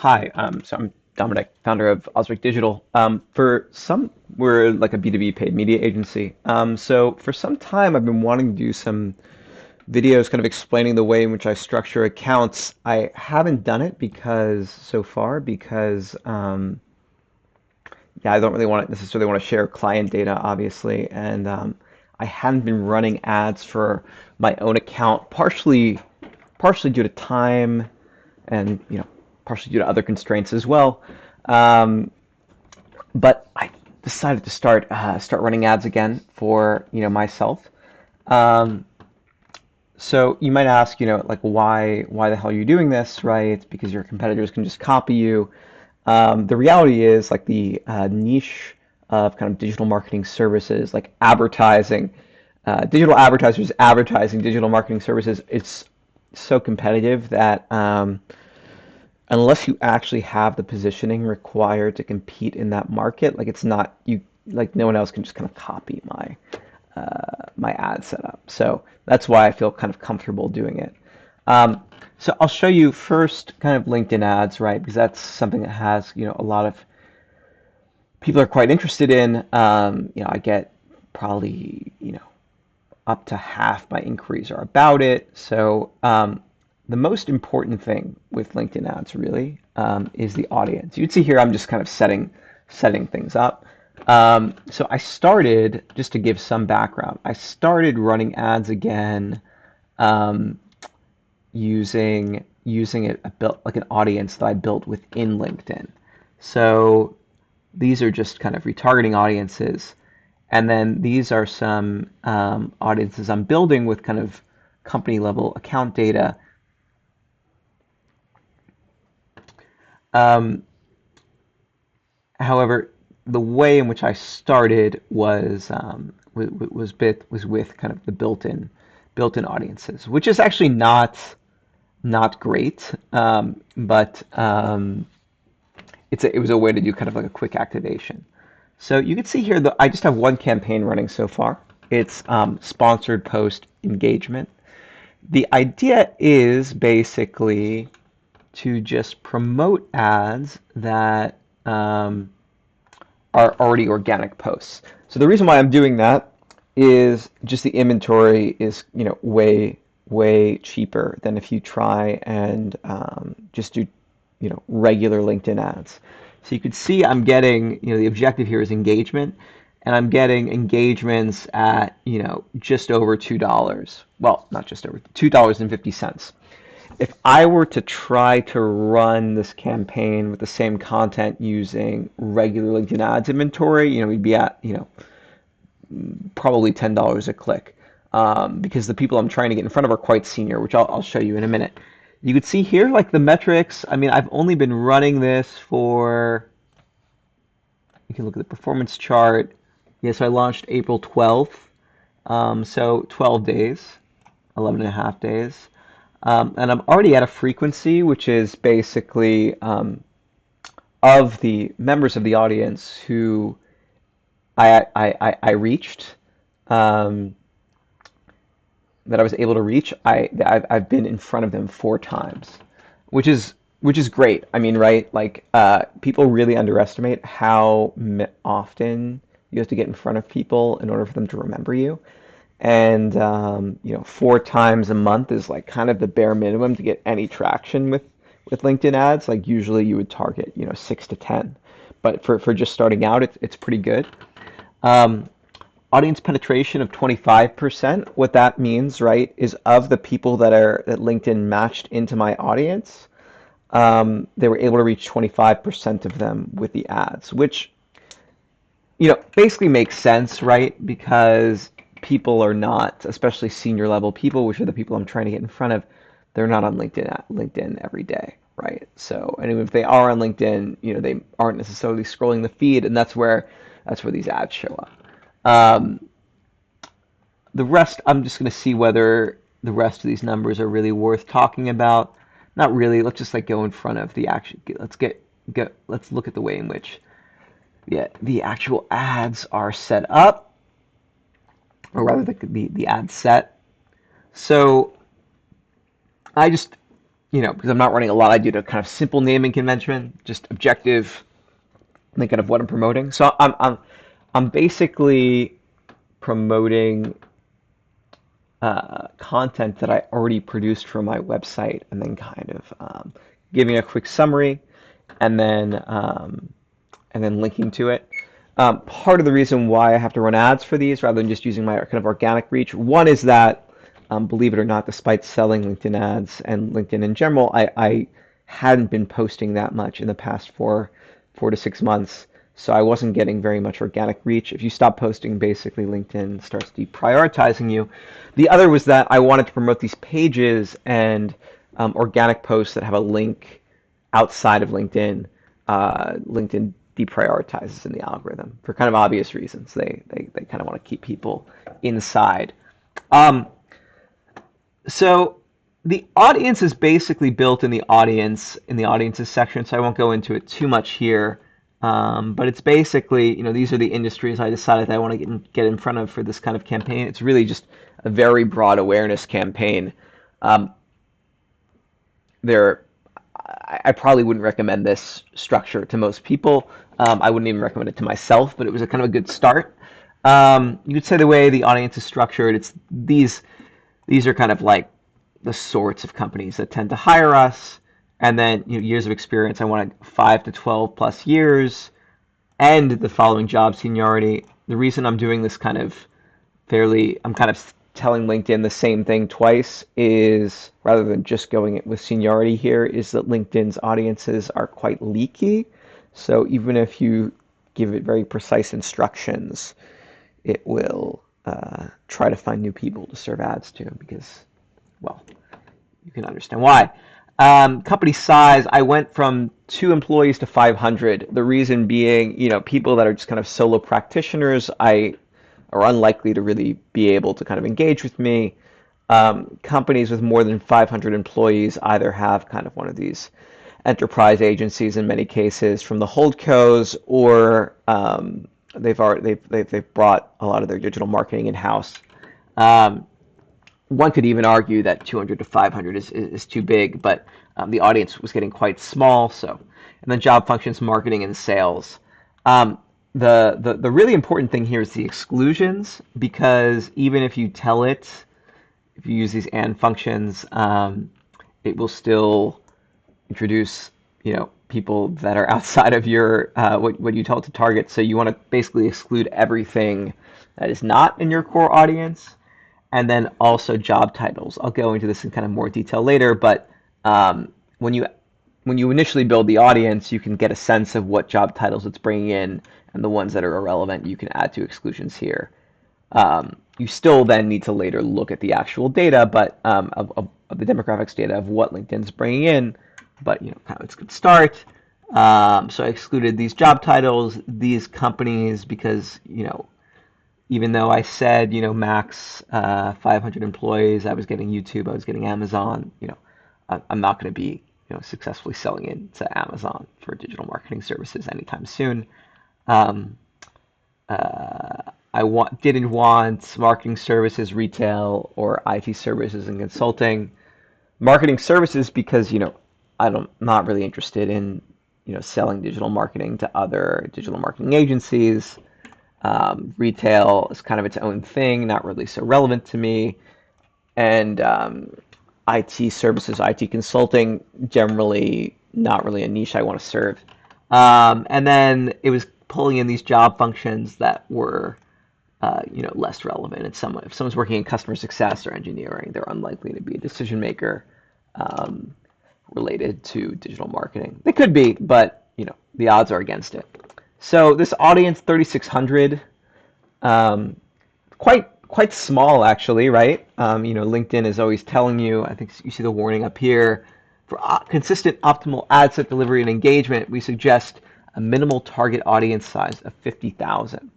Hi, so I'm Dominic, founder of Osric Digital. We're like a B2B paid media agency. So for some time, I've been wanting to do some videos kind of explaining the way in which I structure accounts. I haven't done it because yeah, I don't really want to necessarily want to share client data, obviously, and I hadn't been running ads for my own account, partially due to time and partially due to other constraints as well. Um, but I decided to start running ads again for myself. Um, so you might ask, like why the hell are you doing this, right? Because your competitors can just copy you. The reality is like the niche of kind of digital marketing services, like advertising, digital advertisers advertising digital marketing services. It's so competitive that unless you actually have the positioning required to compete in that market, like it's not you like no one else can just kind of copy my ad setup. So that's why I feel kind of comfortable doing it. So I'll show you first kind of LinkedIn ads, right? Because that's something that has, a lot of people are quite interested in. I get probably, up to half my inquiries are about it. So the most important thing with LinkedIn ads really is the audience. You'd see here I'm just kind of setting things up. So I started, just to give some background, I started running ads again um, using a built like an audience that I built within LinkedIn. So these are just kind of retargeting audiences. And then these are some audiences I'm building with kind of company level account data. Um, However, the way in which I started was with kind of the built-in audiences, which is actually not great, but it was a way to do kind of like a quick activation. So you can see here that I just have one campaign running so far. It's sponsored post engagement. The idea is basically to just promote ads that are already organic posts. So the reason why I'm doing that is just the inventory is, way cheaper than if you try and just do, regular LinkedIn ads. So you can see I'm getting, the objective here is engagement, and I'm getting engagements at, just over $2. Well, not just over, $2.50. If I were to try to run this campaign with the same content using regular LinkedIn ads inventory, we'd be at, probably $10 a click. Because the people I'm trying to get in front of are quite senior, which I'll show you in a minute. You can see here, like the metrics. I mean, I've only been running this for, you can look at the performance chart. Yes, I launched April 12th. So 12 days, 11 and a half days. And I'm already at a frequency, which is basically of the members of the audience who I reached, um, that I was able to reach. I've been in front of them 4 times, which is great. I mean, right? Like people really underestimate how often you have to get in front of people in order for them to remember you. And 4 times a month is like kind of the bare minimum to get any traction with LinkedIn ads. Like usually you would target 6 to 10, but for just starting out, it's pretty good. Um, Audience penetration of 25%. What that means, right, is of the people that LinkedIn matched into my audience, they were able to reach 25% of them with the ads, which basically makes sense, right? Because people are not, especially senior level people, which are the people I'm trying to get in front of, they're not on LinkedIn every day, right? So, and even if they are on LinkedIn, they aren't necessarily scrolling the feed, and that's where these ads show up. Um, the rest, I'm just going to see whether the rest of these numbers are really worth talking about. Not really. Let's just like go in front of the action. Let's look at the way in which the actual ads are set up, or rather the ad set. So I just because I'm not running a lot, I do the kind of simple naming convention, just objective, thinking of what I'm promoting. So I'm basically promoting content that I already produced for my website, and then kind of giving a quick summary, and then linking to it. Part of the reason why I have to run ads for these rather than just using my kind of organic reach, one is that, believe it or not, despite selling LinkedIn ads and LinkedIn in general, I hadn't been posting that much in the past 4 to 6 months. So I wasn't getting very much organic reach. If you stop posting, basically LinkedIn starts deprioritizing you. The other was that I wanted to promote these pages and organic posts that have a link outside of LinkedIn. LinkedIn deprioritizes in the algorithm for kind of obvious reasons. They kind of want to keep people inside. Um, so the audience is basically built in the audiences section, so I won't go into it too much here. But it's basically, these are the industries I decided that I want to get in front of for this kind of campaign. It's really just a very broad awareness campaign. Um, there, I probably wouldn't recommend this structure to most people. I wouldn't even recommend it to myself, but it was a kind of a good start. You could say the way the audience is structured, it's these are kind of like the sorts of companies that tend to hire us. And then years of experience. I wanted 5 to 12 plus years and the following job seniority. The reason I'm doing this I'm kind of telling LinkedIn the same thing twice is rather than just going with seniority here is that LinkedIn's audiences are quite leaky. So even if you give it very precise instructions, it will try to find new people to serve ads to because, well, you can understand why. Company size, I went from 2 employees to 500. The reason being, people that are just kind of solo practitioners, I are unlikely to really be able to kind of engage with me. Companies with more than 500 employees either have kind of one of these enterprise agencies in many cases from the holdcos, or they've brought a lot of their digital marketing in house. One could even argue that 200 to 500 is too big, but the audience was getting quite small. And then job functions, marketing, and sales. The really important thing here is the exclusions, because even if you tell it, if you use these and functions, it will still introduce people that are outside of your what you tell it to target. So you want to basically exclude everything that is not in your core audience. And then also job titles. I'll go into this in kind of more detail later, but when you initially build the audience, you can get a sense of what job titles it's bringing in, and the ones that are irrelevant, you can add to exclusions here. You still then need to later look at the actual data, but of the demographics data of what LinkedIn's bringing in. But kind of it's a good start. So I excluded these job titles, these companies, because even though I said, max 500 employees, I was getting YouTube, I was getting Amazon, I'm not going to be, successfully selling into Amazon for digital marketing services anytime soon. Didn't want marketing services, retail, or IT services and consulting. Marketing services because, I'm not really interested in, selling digital marketing to other digital marketing agencies. Retail is kind of its own thing, not really so relevant to me. And IT services, IT consulting, generally not really a niche I want to serve. And then it was pulling in these job functions that were, less relevant. If someone's working in customer success or engineering, they're unlikely to be a decision maker related to digital marketing. They could be, but the odds are against it. So this audience, 3,600, quite small actually, right? LinkedIn is always telling you, I think you see the warning up here, for consistent optimal ad set delivery and engagement, we suggest a minimal target audience size of 50,000.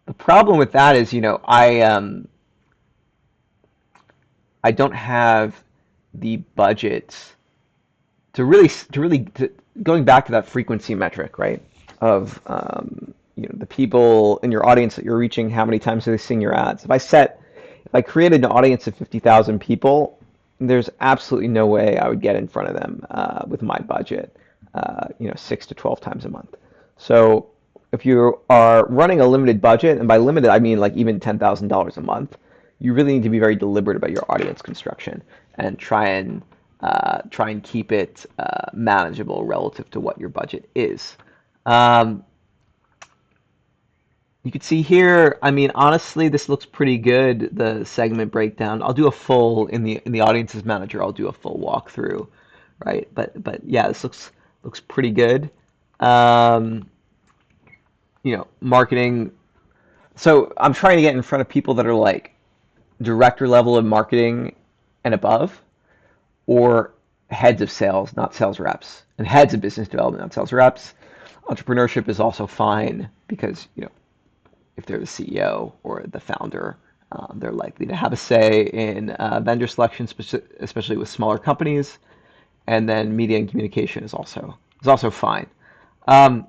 The problem with that is, I don't have the budget to going back to that frequency metric, right? Of the people in your audience that you're reaching, how many times are they seeing your ads? If I created an audience of 50,000 people, there's absolutely no way I would get in front of them with my budget, 6 to 12 times a month. So if you are running a limited budget, and by limited I mean like even $10,000 a month, you really need to be very deliberate about your audience construction and try and keep it manageable relative to what your budget is. Um, you can see here, I mean, honestly, this looks pretty good, the segment breakdown. I'll do a full in the audiences manager, I'll do a full walkthrough, right? But yeah, this looks pretty good. Um, Marketing. So I'm trying to get in front of people that are like director level of marketing and above, or heads of sales, not sales reps, and heads of business development, not sales reps. Entrepreneurship is also fine because, if they're the CEO or the founder, they're likely to have a say in vendor selection, especially with smaller companies. And then media and communication is also fine. Um,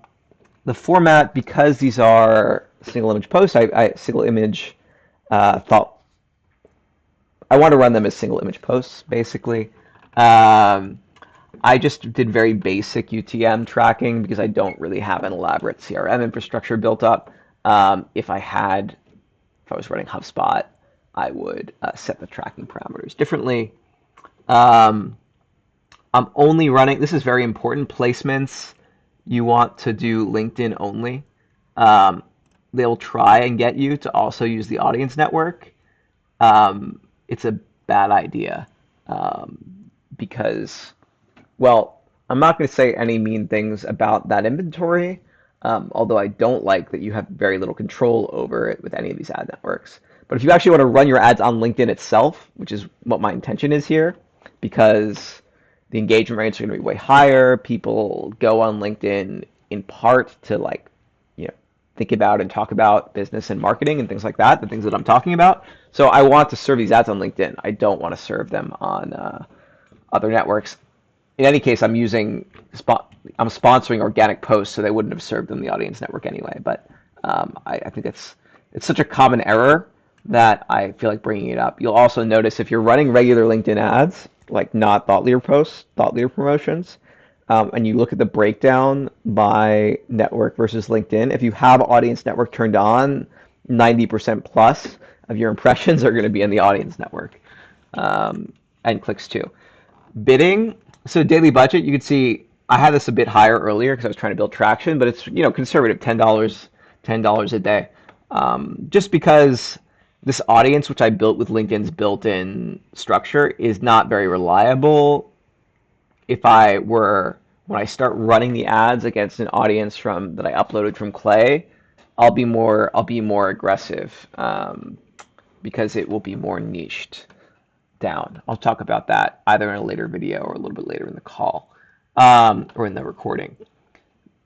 the format, because these are single image posts, I single image thought I want to run them as single image posts, basically. Um, I just did very basic UTM tracking because I don't really have an elaborate CRM infrastructure built up. If I was running HubSpot, I would set the tracking parameters differently. Um, I'm only running, this is very important, placements. You want to do LinkedIn only. Um, they'll try and get you to also use the audience network. It's a bad idea um, because, well, I'm not going to say any mean things about that inventory, although I don't like that you have very little control over it with any of these ad networks. But if you actually want to run your ads on LinkedIn itself, which is what my intention is here, because the engagement rates are going to be way higher, people go on LinkedIn in part to like, think about and talk about business and marketing and things like that, the things that I'm talking about. So I want to serve these ads on LinkedIn. I don't want to serve them on other networks. In any case, I'm sponsoring organic posts, so they wouldn't have served them the audience network anyway. But I think it's such a common error that I feel like bringing it up. You'll also notice if you're running regular LinkedIn ads, like not thought leader posts, thought leader promotions, and you look at the breakdown by network versus LinkedIn, if you have audience network turned on, 90% plus of your impressions are going to be in the audience network, and clicks too. Bidding, so daily budget, you can see I had this a bit higher earlier because I was trying to build traction, but it's, conservative, $10 a day. Just because this audience, which I built with LinkedIn's built-in structure, is not very reliable. When I start running the ads against an audience that I uploaded from Clay, I'll be more aggressive, because it will be more niched down. I'll talk about that either in a later video or a little bit later in the call, or in the recording.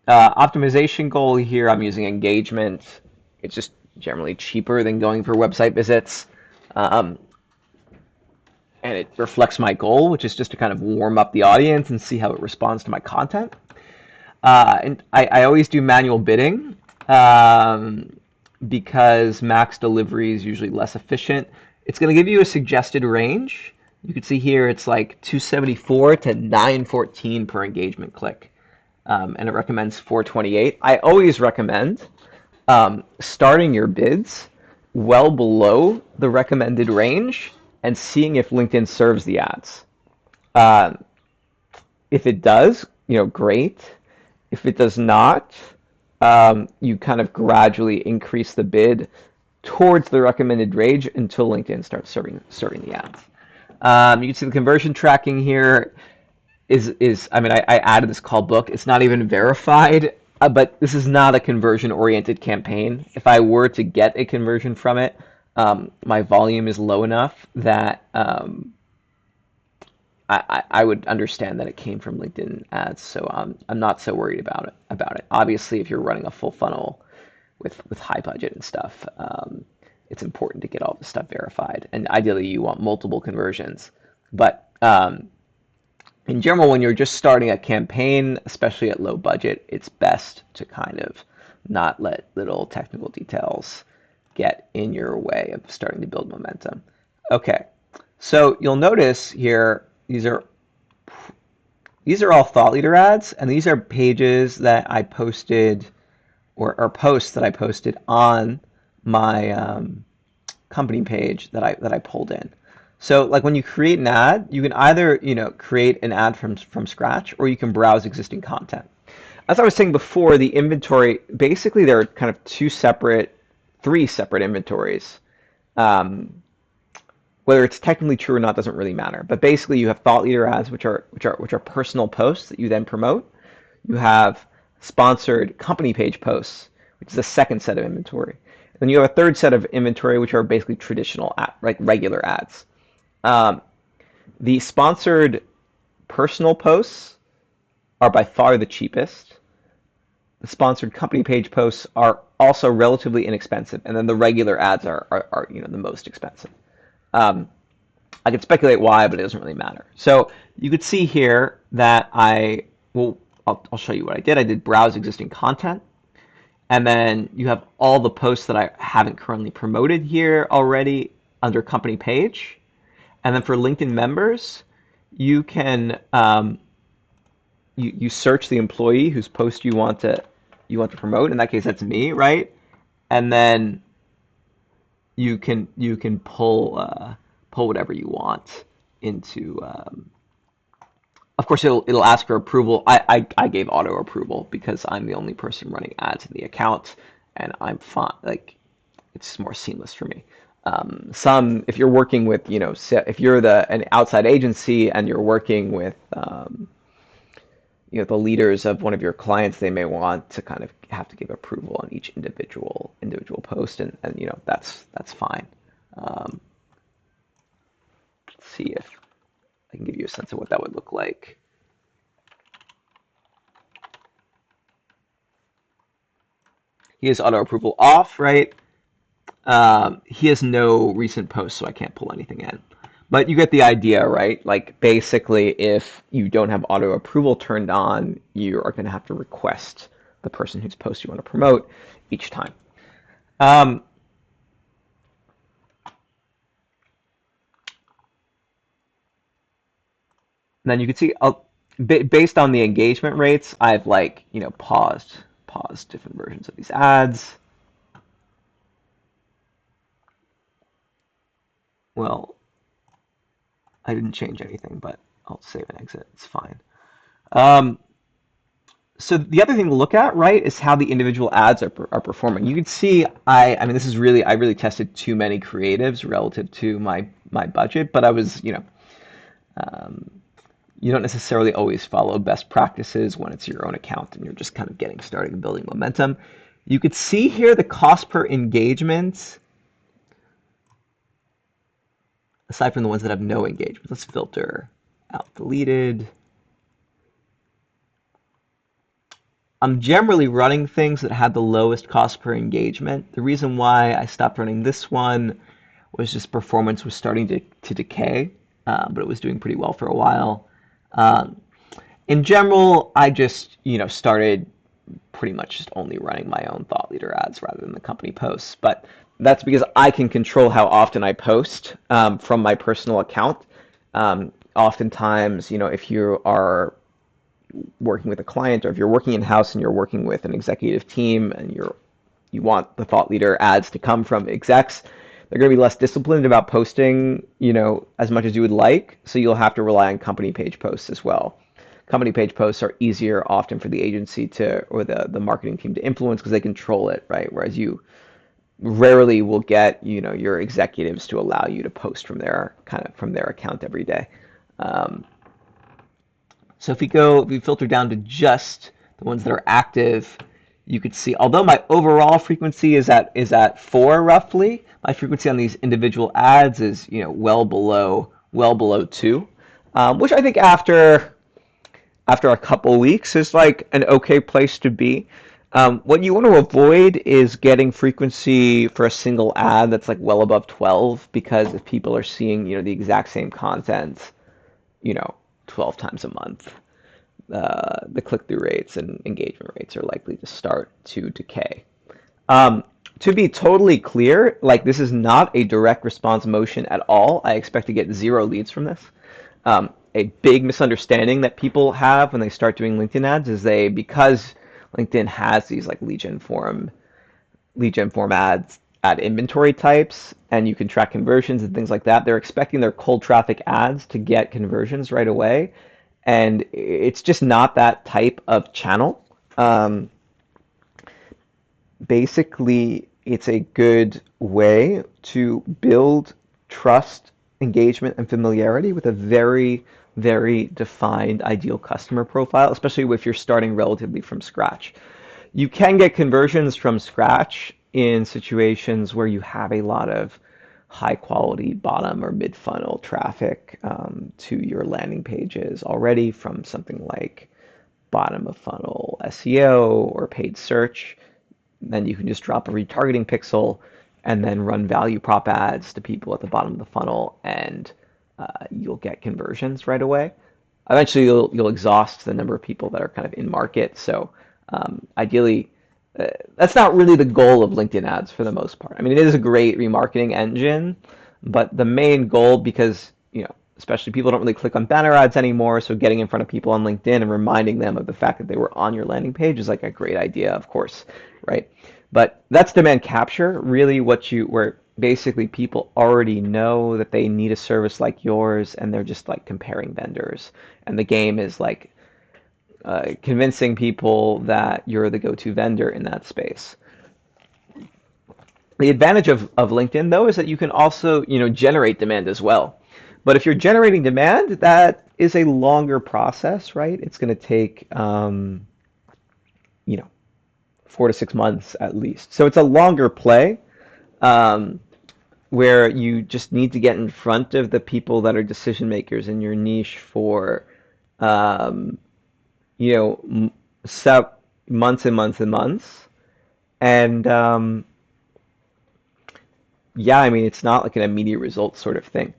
Optimization goal here, I'm using engagement. It's just generally cheaper than going for website visits. Um, and it reflects my goal, which is just to kind of warm up the audience and see how it responds to my content. And I always do manual bidding, because max delivery is usually less efficient. It's going to give you a suggested range. You can see here it's like 274 to 914 per engagement click, and it recommends 428. I always recommend starting your bids well below the recommended range and seeing if LinkedIn serves the ads. Uh, if it does, great. If it does not, you kind of gradually increase the bid towards the recommended range until LinkedIn starts serving the ads. You can see the conversion tracking here is I mean, I added this call book. It's not even verified, but this is not a conversion-oriented campaign. If I were to get a conversion from it, my volume is low enough that I would understand that it came from LinkedIn ads, so I'm not so worried about it. Obviously, if you're running a full funnel with high budget and stuff, it's important to get all the stuff verified, and ideally you want multiple conversions. But in general, when you're just starting a campaign, especially at low budget, it's best to kind of not let little technical details get in your way of starting to build momentum. Okay, So you'll notice here, these are all thought leader ads, and these are pages that I posted or posts that I posted on my company page that I pulled in. So like when you create an ad, you can either, create an ad from scratch, or you can browse existing content. As I was saying before, the inventory, basically there are kind of three separate inventories. Um, Whether it's technically true or not doesn't really matter. But basically, you have thought leader ads, which are personal posts that you then promote. You have sponsored company page posts, which is the second set of inventory. And then you have a third set of inventory, which are basically traditional, like regular ads. Um, the sponsored personal posts are by far the cheapest. The sponsored company page posts are also relatively inexpensive, and then the regular ads are the most expensive. Um, I could speculate why, but it doesn't really matter. So you could see here that I'll show you what I did. I did browse existing content, and then you have all the posts that I haven't currently promoted here already under company page. And then for LinkedIn members, you can you search the employee whose post you want to promote. In that case, that's me, right? And then you can pull whatever you want into. Of course, it'll ask for approval. I gave auto approval because I'm the only person running ads in the account, and I'm fine. Like it's more seamless for me. If you're working with, if you're an outside agency and you're working with, the leaders of one of your clients, they may want to kind of have to give approval on each individual post, and that's fine. Um, let's see if I can give you a sense of what that would look like. He has auto approval off, right? He has no recent posts, so I can't pull anything in. But you get the idea, right? Like basically, if you don't have auto approval turned on, you are going to have to request the person whose post you want to promote each time. Um, then you can see, based on the engagement rates, I've paused different versions of these ads. Well, I didn't change anything, but I'll save and exit. It's fine. Um, so the other thing to look at, right, is how the individual ads are performing. You can see, I mean, I really tested too many creatives relative to my budget, but um, you don't necessarily always follow best practices when it's your own account and you're just kind of getting started and building momentum. You could see here the cost per engagement, aside from the ones that have no engagement. Let's filter out deleted. I'm generally running things that had the lowest cost per engagement. The reason why I stopped running this one was just performance was starting to decay, but it was doing pretty well for a while. Um, in general, I just started pretty much just only running my own thought leader ads rather than the company posts. But that's because I can control how often I post from my personal account. Oftentimes, if you are working with a client, or if you're working in-house and you're working with an executive team and you want the thought leader ads to come from execs, they're going to be less disciplined about posting, as much as you would like. So you'll have to rely on company page posts as well. Company page posts are easier often for the agency or the marketing team to influence because they control it, right? Whereas you rarely will get, your executives to allow you to post from their account every day. Um, so if we filter down to just the ones that are active, you could see, although my overall frequency is at 4 roughly, my frequency on these individual ads is well below 2, which I think after a couple weeks is like an okay place to be. What you want to avoid is getting frequency for a single ad that's like well above 12, because if people are seeing the exact same content, you know 12 times a month, the click-through rates and engagement rates are likely to start to decay. Um, To be totally clear, like this is not a direct response motion at all. I expect to get zero leads from this. A big misunderstanding that people have when they start doing LinkedIn ads is because LinkedIn has these like lead gen form ads at inventory types, and you can track conversions and things like that. They're expecting their cold traffic ads to get conversions right away, and it's just not that type of channel. Um, Basically, it's a good way to build trust, engagement, and familiarity with a very, very defined ideal customer profile, especially if you're starting relatively from scratch. You can get conversions from scratch in situations where you have a lot of high quality bottom or mid funnel traffic to your landing pages already from something like bottom of funnel SEO or paid search. Then you can just drop a retargeting pixel and then run value prop ads to people at the bottom of the funnel, and you'll get conversions right away. Eventually, you'll exhaust the number of people that are kind of in market. So ideally, that's not really the goal of LinkedIn ads for the most part. I mean, it is a great remarketing engine, but the main goal, because especially people don't really click on banner ads anymore, so getting in front of people on LinkedIn and reminding them of the fact that they were on your landing page is like a great idea, of course, right? But that's demand capture, really where basically people already know that they need a service like yours and they're just like comparing vendors. And the game is like convincing people that you're the go-to vendor in that space. The advantage of LinkedIn, though, is that you can also, generate demand as well. But if you're generating demand, that is a longer process, right? It's going to take, you know, 4 to 6 months at least. So it's a longer play um, where you just need to get in front of the people that are decision makers in your niche for, um, you know, m- months and months and months. And yeah, I mean, it's not like an immediate result sort of thing.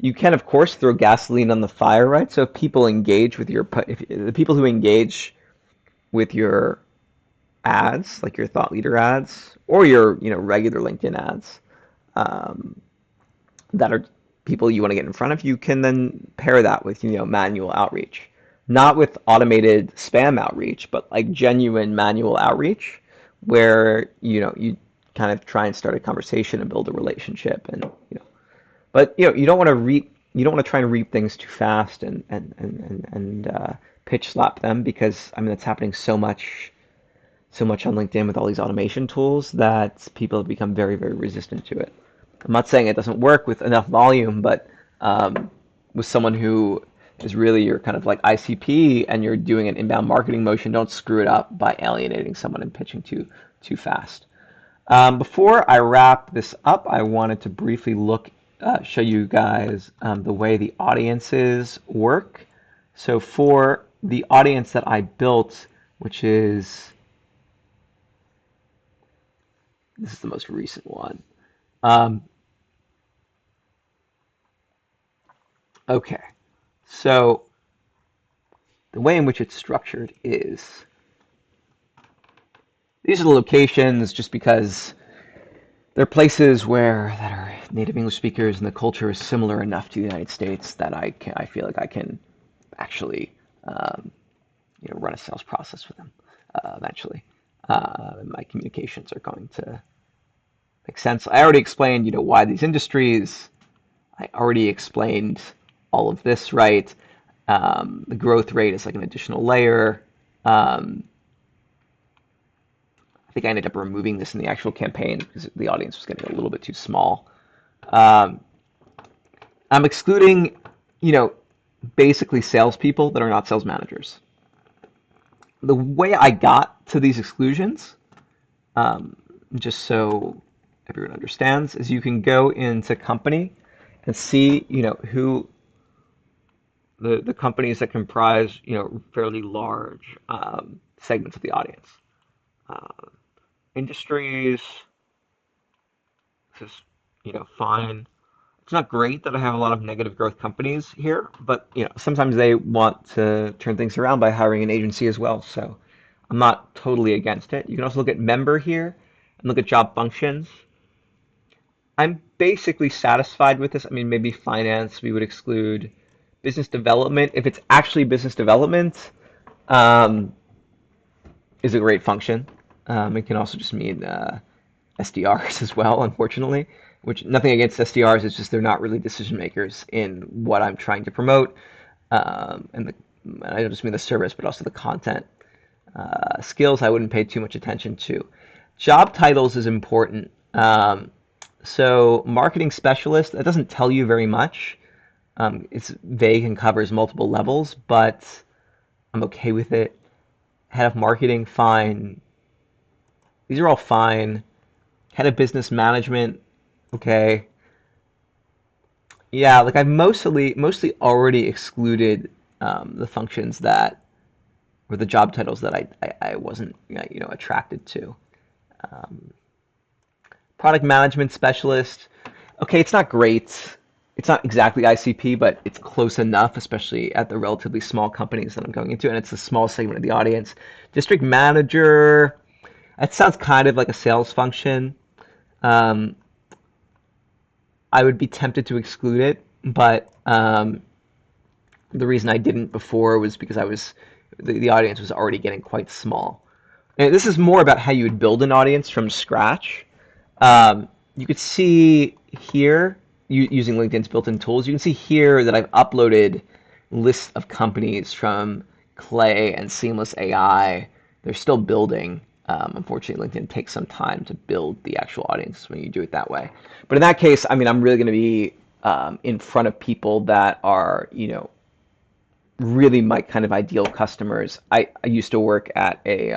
You can, of course, throw gasoline on the fire, right? So if people engage with if the people who engage with your ads, like your thought leader ads or your, regular LinkedIn ads, um, that are people you want to get in front of, you can then pair that with, manual outreach. Not with automated spam outreach, but like genuine manual outreach where, you kind of try and start a conversation and build a relationship and, but you don't want to try and reap things too fast and pitch slap them because I mean that's happening so much on LinkedIn with all these automation tools that people have become very, very resistant to it. I'm not saying it doesn't work with enough volume, but with someone who is really your kind of like ICP and you're doing an inbound marketing motion, don't screw it up by alienating someone and pitching too fast. Before I wrap this up, I wanted to briefly show you guys the way the audiences work. So for the audience that I built, which is this is the most recent one. Um, okay, so the way in which it's structured is these are the locations just because they're places that are native English speakers and the culture is similar enough to the United States that I feel like I can actually um, run a sales process with them eventually. My communications are going to make sense. I already explained, why these industries. I already explained all of this, right? The growth rate is like an additional layer. Um, I think I ended up removing this in the actual campaign because the audience was getting a little bit too small. Um, I'm excluding, you know, basically salespeople that are not sales managers. The way I got to these exclusions, um, just so everyone understands, is you can go into company and see, who the companies that comprise, fairly large segments of the audience. Uh, Industries, this is, fine. It's not great that I have a lot of negative growth companies here, but sometimes they want to turn things around by hiring an agency as well. So I'm not totally against it. You can also look at member here, and look at job functions, I'm basically satisfied with this. I mean, maybe finance, we would exclude business development. If it's actually business development, um, is a great function. It can also just mean SDRs as well, unfortunately, which nothing against SDRs, it's just they're not really decision makers in what I'm trying to promote. And I don't just mean the service, but also the content. Skills I wouldn't pay too much attention to. Job titles is important. So marketing specialist, that doesn't tell you very much. It's vague and covers multiple levels, but I'm okay with it. Head of marketing, fine. These are all fine. Head of business management, okay. Yeah, like I've mostly already excluded the functions that or the job titles that I wasn't attracted to. Um, Product management specialist. Okay, it's not great. It's not exactly ICP, but it's close enough, especially at the relatively small companies that I'm going into, and it's a small segment of the audience. District manager. That sounds kind of like a sales function. Um, I would be tempted to exclude it, but the reason I didn't before was because the audience was already getting quite small. And this is more about how you would build an audience from scratch. You could see here, using LinkedIn's built-in tools, you can see here that I've uploaded lists of companies from Clay and Seamless AI. They're still building. Unfortunately, LinkedIn takes some time to build the actual audience when you do it that way. But in that case, I mean, I'm really going to be in front of people that are, really my kind of ideal customers. I used to work at a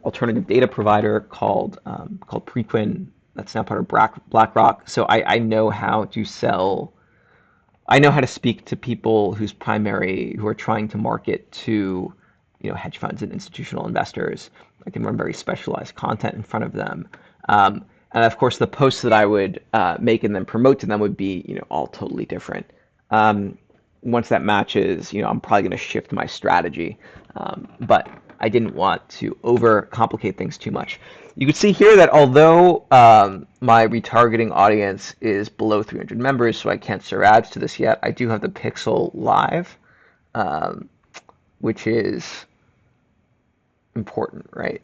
alternative data provider called Preqin. That's now part of BlackRock. So I know how to sell. I know how to speak to people who are trying to market to, hedge funds and institutional investors. I can run very specialized content in front of them. And of course, the posts that I would make and then promote to them would be, all totally different. Once that matches, I'm probably going to shift my strategy. But I didn't want to overcomplicate things too much. You can see here that although my retargeting audience is below 300 members, so I can't serve ads to this yet, I do have the Pixel Live, um, which is important, right?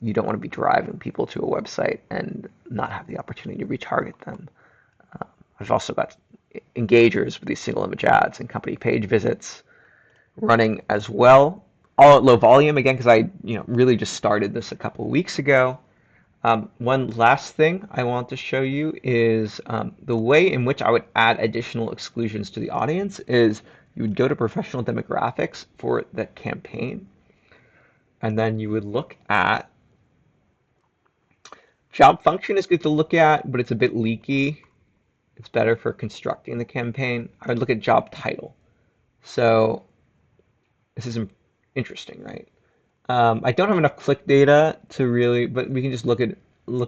You don't want to be driving people to a website and not have the opportunity to retarget them. I've also got engagers with these single image ads and company page visits running as well, all at low volume again because I really just started this a couple of weeks ago. One last thing I want to show you is the way in which I would add additional exclusions to the audience is you would go to professional demographics for the campaign, and then you would look at job function is good to look at, but it's a bit leaky. It's better for constructing the campaign. I would look at job title. So this is interesting, right? I don't have enough click data to really, but we can just look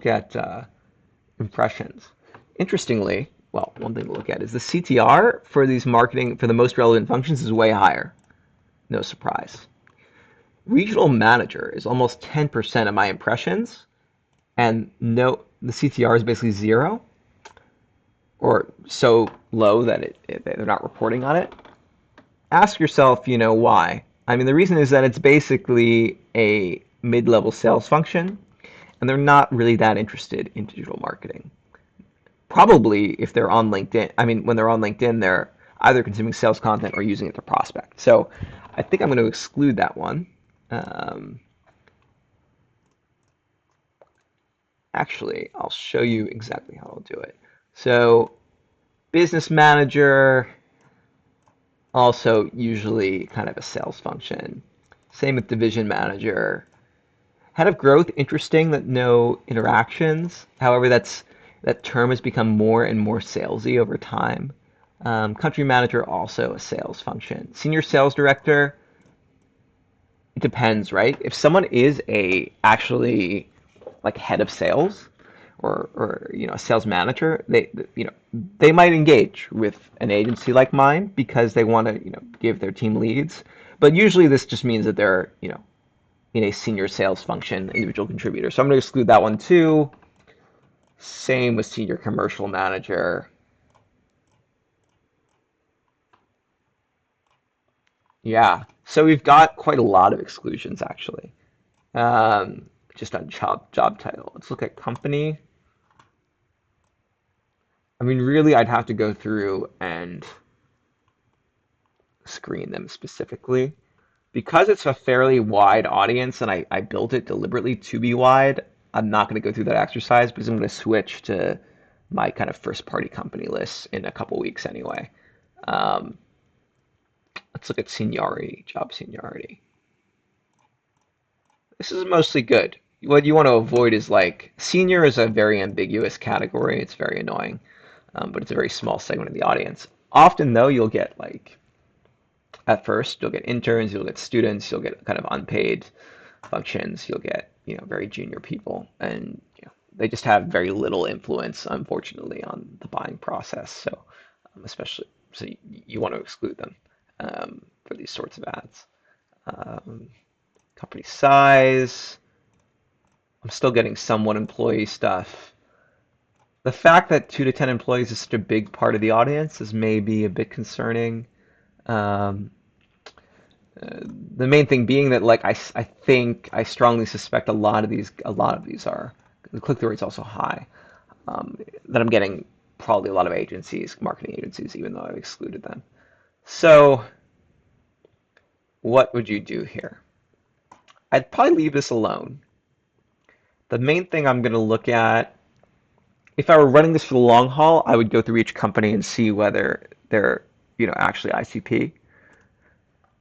at impressions. Interestingly, well, one thing to look at is the CTR for these marketing for the most relevant functions is way higher. No surprise. Regional manager is almost 10% of my impressions, and no, the CTR is basically zero, or so low that they're not reporting on it. Ask yourself, why? I mean, the reason is that it's basically a mid-level sales function, and they're not really that interested in digital marketing. Probably if they're on LinkedIn, I mean, when they're on LinkedIn, they're either consuming sales content or using it to prospect. So I think I'm going to exclude that one. Um, Actually, I'll show you exactly how I'll do it. So business manager, also usually kind of a sales function. Same with division manager. Head of growth, interesting that no interactions. However, that term has become more and more salesy over time. Country manager, also a sales function. Senior sales director, it depends, right? If someone is actually like head of sales or a sales manager, they might engage with an agency like mine because they want to give their team leads. But usually this just means that they're in a senior sales function, individual contributor. So I'm going to exclude that one too. Same with senior commercial manager. Yeah, so we've got quite a lot of exclusions actually. Just on job title. Let's look at company. I mean, really, I'd have to go through and screen them specifically. Because it's a fairly wide audience and I built it deliberately to be wide, I'm not going to go through that exercise because I'm going to switch to my kind of first party company list in a couple weeks anyway. Um, let's look at seniority, job seniority. This is mostly good. What you want to avoid is like senior is a very ambiguous category. It's very annoying, but it's a very small segment of the audience. Often though, you'll get like at first you'll get interns, you'll get students, you'll get kind of unpaid functions, you'll get very junior people, and they just have very little influence, unfortunately, on the buying process. So especially so you want to exclude them for these sorts of ads. Um, company size. I'm still getting somewhat employee stuff. The fact that 2 to 10 employees is such a big part of the audience is maybe a bit concerning. Um, the main thing being that like I think I strongly suspect a lot of these are the click-through rate's also high. That I'm getting probably a lot of agencies, marketing agencies, even though I've excluded them. So what would you do here? I'd probably leave this alone. The main thing I'm going to look at, if I were running this for the long haul, I would go through each company and see whether they're, actually ICP.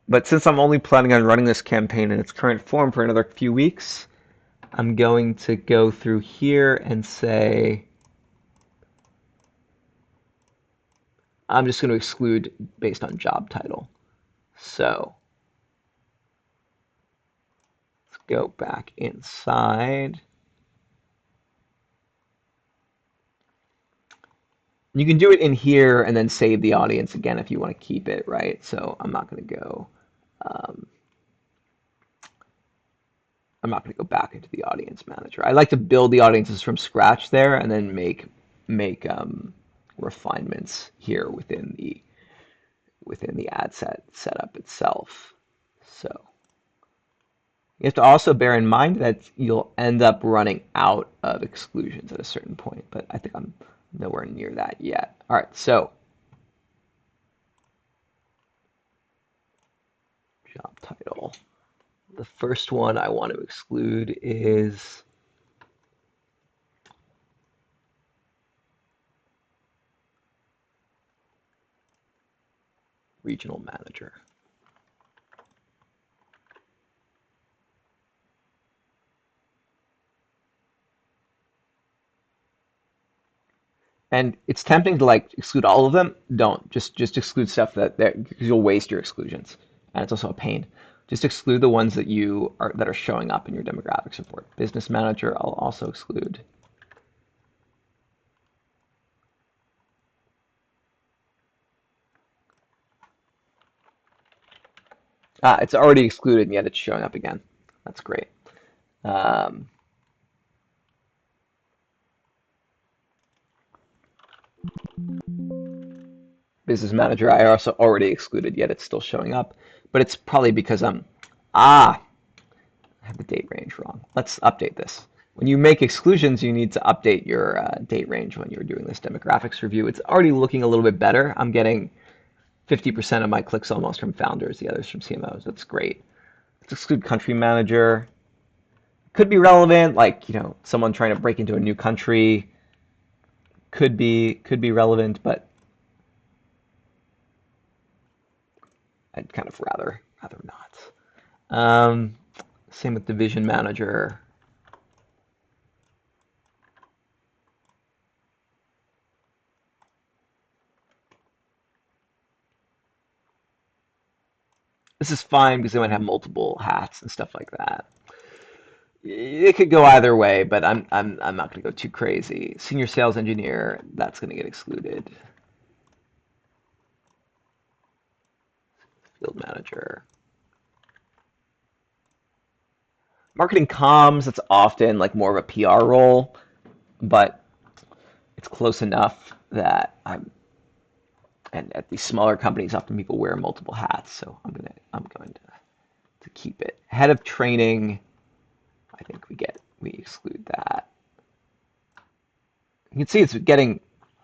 But since I'm only planning on running this campaign in its current form for another few weeks, I'm going to go through here and say, I'm just going to exclude based on job title. So let's go back inside. You can do it in here and then save the audience again if you want to keep it, right? So um, I'm not going to go back into the audience manager. I like to build the audiences from scratch there and then make refinements here within the ad set setup itself. So you have to also bear in mind that you'll end up running out of exclusions at a certain point, but I think I'm nowhere near that yet. All right, so job title. The first one I want to exclude is regional manager. And it's tempting to like exclude all of them. Don't just exclude stuff that because you'll waste your exclusions, and it's also a pain. Just exclude the ones that are showing up in your demographics report. Business manager, I'll also exclude. Ah, it's already excluded, and yet it's showing up again. That's great. Um, business manager, I also already excluded, yet it's still showing up. But it's probably because I have the date range wrong. Let's update this. When you make exclusions, you need to update your date range when you're doing this demographics review. It's already looking a little bit better. I'm getting 50% of my clicks almost from founders, the others from CMOs. That's great. Let's exclude country manager. Could be relevant, like, someone trying to break into a new country could be relevant, but I'd kind of rather not. Same with division manager. This is fine because they might have multiple hats and stuff like that. It could go either way, but I'm not going to go too crazy. Senior sales engineer, that's going to get excluded. Field manager. Marketing comms, that's often like more of a PR role, but it's close enough that and at these smaller companies, often people wear multiple hats, so I'm going to keep it. Head of training, I think we exclude that. You can see it's getting,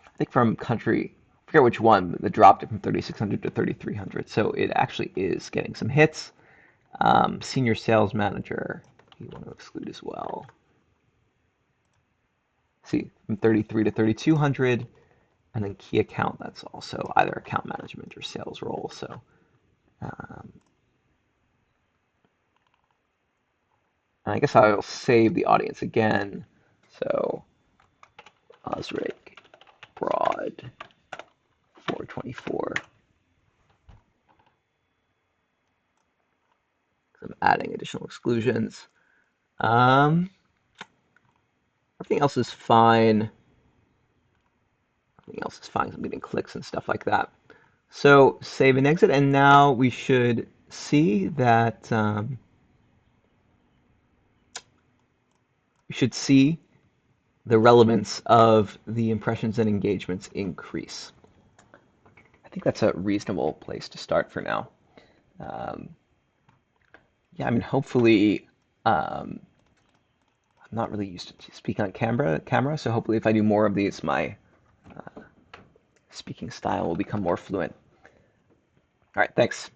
I think from country, I forget which one, but they dropped it from 3,600 to 3,300. So it actually is getting some hits. Senior sales manager, you want to exclude as well. See, from 33 to 3,200. And then key account, that's also either account management or sales role. So, um, and I guess I'll save the audience again. So, Osric, broad, 424. I'm adding additional exclusions. Um, Everything else is fine. Everything else is fine. I'm getting clicks and stuff like that. So save and exit, and now we should see that we should see the relevance of the impressions and engagements increase. I think that's a reasonable place to start for now. Um, yeah, I mean, hopefully, I'm not really used to speaking on camera, so hopefully, if I do more of these, my speaking style will become more fluent. All right, thanks.